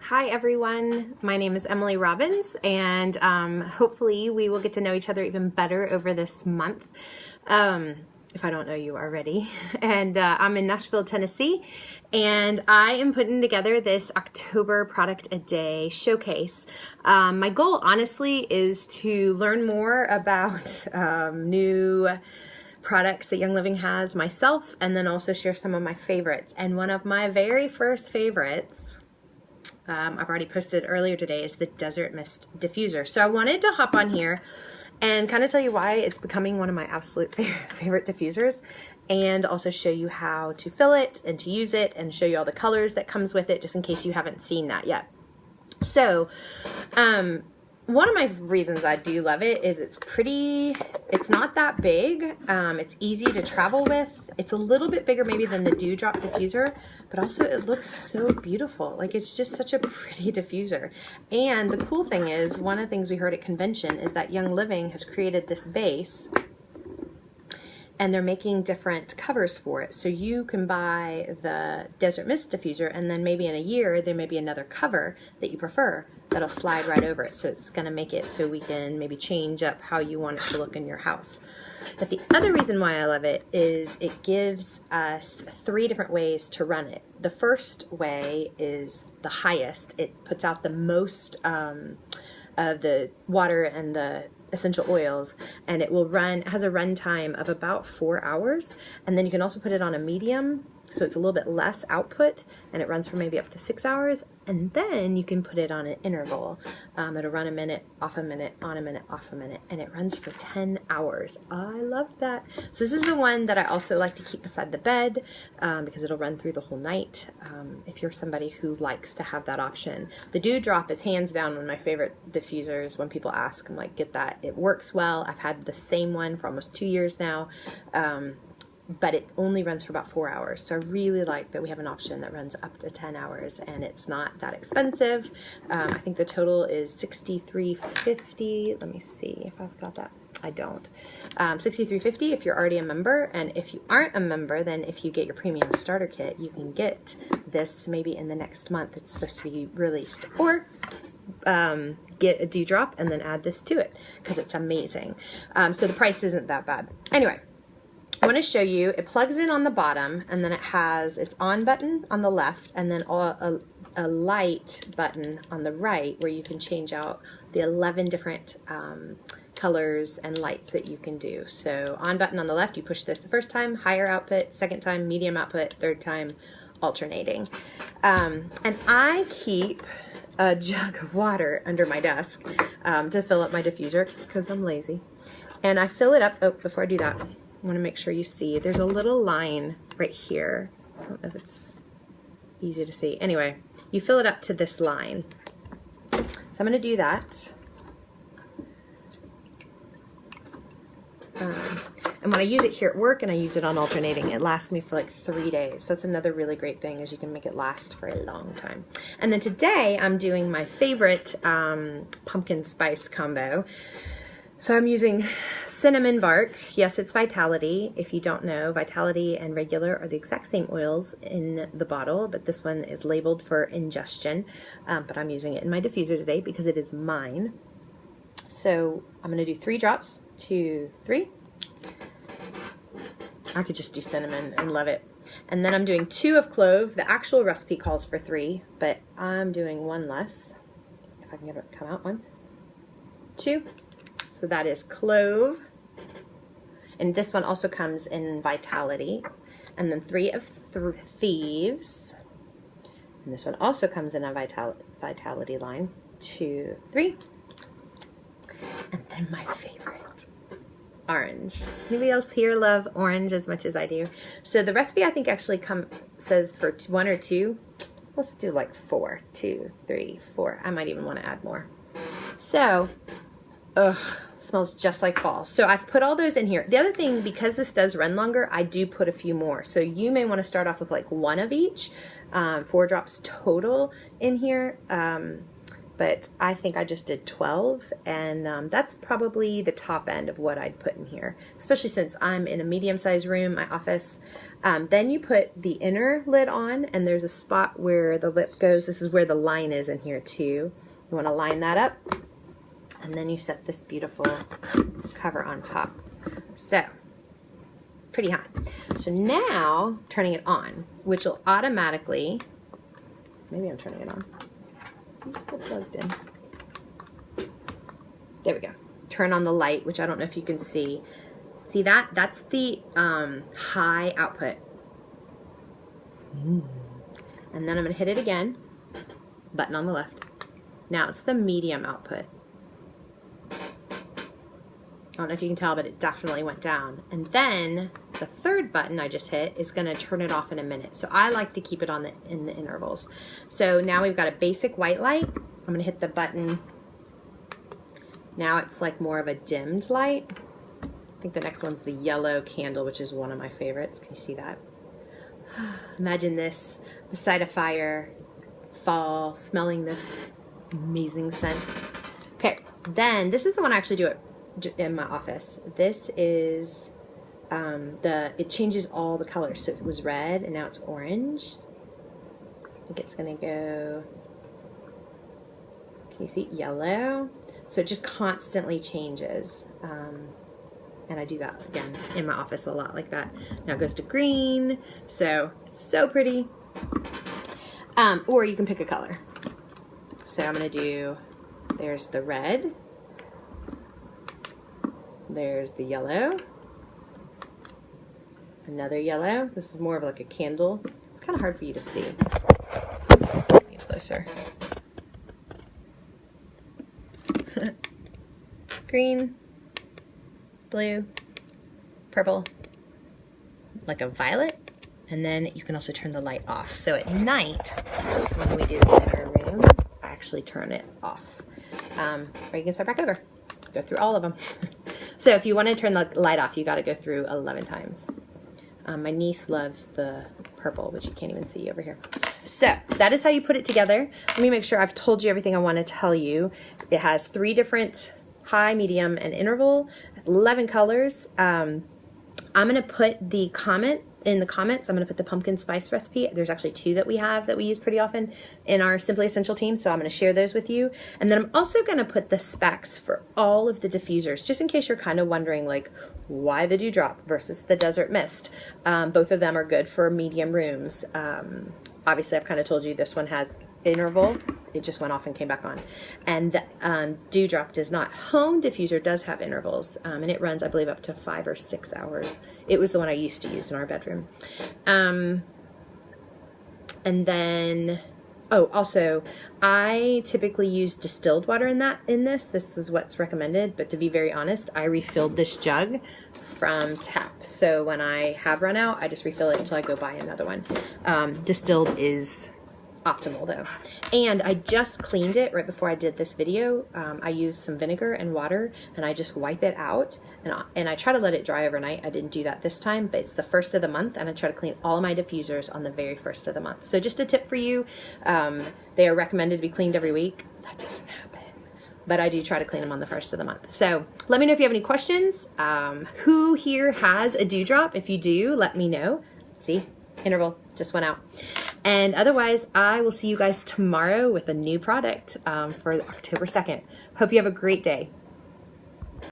Hi everyone, my name is Emily Robbins, and hopefully we will get to know each other even better over this month, if I don't know you already. And I'm in Nashville, Tennessee, and I am putting together this October Product a Day showcase. My goal, honestly, is to learn more about new products that Young Living has myself, and then also share some of my favorites. And one of my very first favorites, I've already posted earlier today, is the Desert Mist Diffuser. So I wanted to hop on here and kind of tell you why it's becoming one of my absolute favorite diffusers, and also show you how to fill it and to use it, and show you all the colors that comes with it, just in case you haven't seen that yet. So one of my reasons I do love it is it's not that big, it's easy to travel with, it's a little bit bigger maybe than the Dewdrop diffuser, but also it looks so beautiful. Like, it's just such a pretty diffuser. And the cool thing is, one of the things we heard at convention is that Young Living has created this base, and they're making different covers for it. So you can buy the Desert Mist Diffuser, and then maybe in a year there may be another cover that you prefer that'll slide right over it. So it's gonna make it so we can maybe change up how you want it to look in your house. But the other reason why I love it is it gives us 3 different ways to run it. The first way is the highest. It puts out the most of the water and the essential oils, and it has a run time of about 4 hours. And then you can also put it on a medium, so it's a little bit less output, and it runs for maybe up to 6 hours. And then you can put it on an interval. It'll run a minute, off a minute, on a minute, off a minute, and it runs for 10 hours. I love that. So this is the one that I also like to keep beside the bed, because it'll run through the whole night, if you're somebody who likes to have that option. The Dewdrop is hands down one of my favorite diffusers. When people ask, I'm like, get that. It works well. I've had the same one for almost 2 years now. But it only runs for about 4 hours. So I really like that we have an option that runs up to 10 hours, and it's not that expensive. I think the total is $63.50. Let me see if I've got that. I don't. $63.50 if you're already a member, and if you aren't a member, then if you get your premium starter kit, you can get this maybe in the next month. It's supposed to be released. Or get a Dewdrop and then add this to it, because it's amazing. So the price isn't that bad. Anyway, I want to show you, it plugs in on the bottom, and then it has its on button on the left, and then a light button on the right, where you can change out the 11 different colors and lights that you can do. So on button on the left, you push this the first time, higher output, second time, medium output, third time, alternating. And I keep a jug of water under my desk to fill up my diffuser, because I'm lazy. And I fill it up, oh, before I do that, I want to make sure you see, there's a little line right here. I don't know if it's easy to see. Anyway, you fill it up to this line. So I'm going to do that. And when I use it here at work and I use it on alternating, it lasts me for like 3 days. So that's another really great thing, is you can make it last for a long time. And then today I'm doing my favorite pumpkin spice combo. So I'm using cinnamon bark. Yes, it's Vitality. If you don't know, Vitality and regular are the exact same oils in the bottle, but this one is labeled for ingestion. But I'm using it in my diffuser today because it is mine. So I'm going to do 3 drops, 2, 3. I could just do cinnamon and love it. And then I'm doing 2 of clove. The actual recipe calls for 3, but I'm doing 1 less. If I can get it to come out, 1, 2. So that is clove, and this one also comes in Vitality, and then 3 of thieves, and this one also comes in a Vitality line, 2, 3, and then my favorite, orange. Anybody else here love orange as much as I do? So the recipe, I think, actually says for 1 or 2. Let's do like 4, 2, 3, 4. I might even want to add more. So, ugh, smells just like fall. So I've put all those in here. The other thing, because this does run longer, I do put a few more. So you may want to start off with like 1 of each, 4 drops total in here. But but I think I just did 12, and that's probably the top end of what I'd put in here, especially since I'm in a medium-sized room, my office. Then you put the inner lid on, and there's a spot where the lip goes. This is where the line is in here too. You want to line that up, and then you set this beautiful cover on top. So, pretty hot. So now, turning it on, which will automatically, maybe I'm turning it on. It's still plugged in. There we go. Turn on the light, which I don't know if you can see. See that? That's the high output. And then I'm going to hit it again. Button on the left. Now it's the medium output. I don't know if you can tell, but it definitely went down. And then the third button I just hit is going to turn it off in a minute. So I like to keep it on in the intervals. So now we've got a basic white light. I'm going to hit the button. Now it's like more of a dimmed light. I think the next one's the yellow candle, which is one of my favorites. Can you see that? Imagine this beside a fire, fall, smelling this amazing scent. Okay, then this is the one I actually do it in my office. This is it changes all the colors. So it was red and now it's orange. I think it's gonna go, can you see yellow? So it just constantly changes. And I do that again in my office a lot like that. Now it goes to green. So pretty. Or you can pick a color. So I'm gonna do, there's the red. There's the yellow, another yellow. This is more of like a candle. It's kind of hard for you to see. Get closer. Green, blue, purple, like a violet. And then you can also turn the light off. So at night, when we do this in our room, I actually turn it off. Or you can start back over. Go through all of them. So if you want to turn the light off, you got to go through 11 times. My niece loves the purple, which you can't even see over here. So that is how you put it together. Let me make sure I've told you everything I want to tell you. It has 3 different high, medium, and interval, 11 colors. I'm going to put the comment in the comments. I'm going to put the pumpkin spice recipe. There's actually 2 that we have that we use pretty often in our Simply Essential team, so I'm going to share those with you. And then I'm also going to put the specs for all of the diffusers, just in case you're kind of wondering, like, why the Dewdrop versus the Desert Mist. Both of them are good for medium rooms. Obviously, I've kind of told you this one has interval. It just went off and came back on. And the Dewdrop does not. Home diffuser does have intervals, and it runs, I believe, up to 5 or 6 hours. It was the one I used to use in our bedroom. And then, oh, also, I typically use distilled water in this. This is what's recommended, but to be very honest, I refilled this jug from tap. So when I have run out, I just refill it until I go buy another one. Distilled is optimal though. And I just cleaned it right before I did this video. I used some vinegar and water and I just wipe it out and I try to let it dry overnight. I didn't do that this time, but it's the first of the month and I try to clean all of my diffusers on the very first of the month. So just a tip for you, they are recommended to be cleaned every week. That doesn't happen, but I do try to clean them on the first of the month. So let me know if you have any questions. Who here has a Dewdrop? If you do, let me know. See, interval just went out. And otherwise, I will see you guys tomorrow with a new product for October 2nd. Hope you have a great day.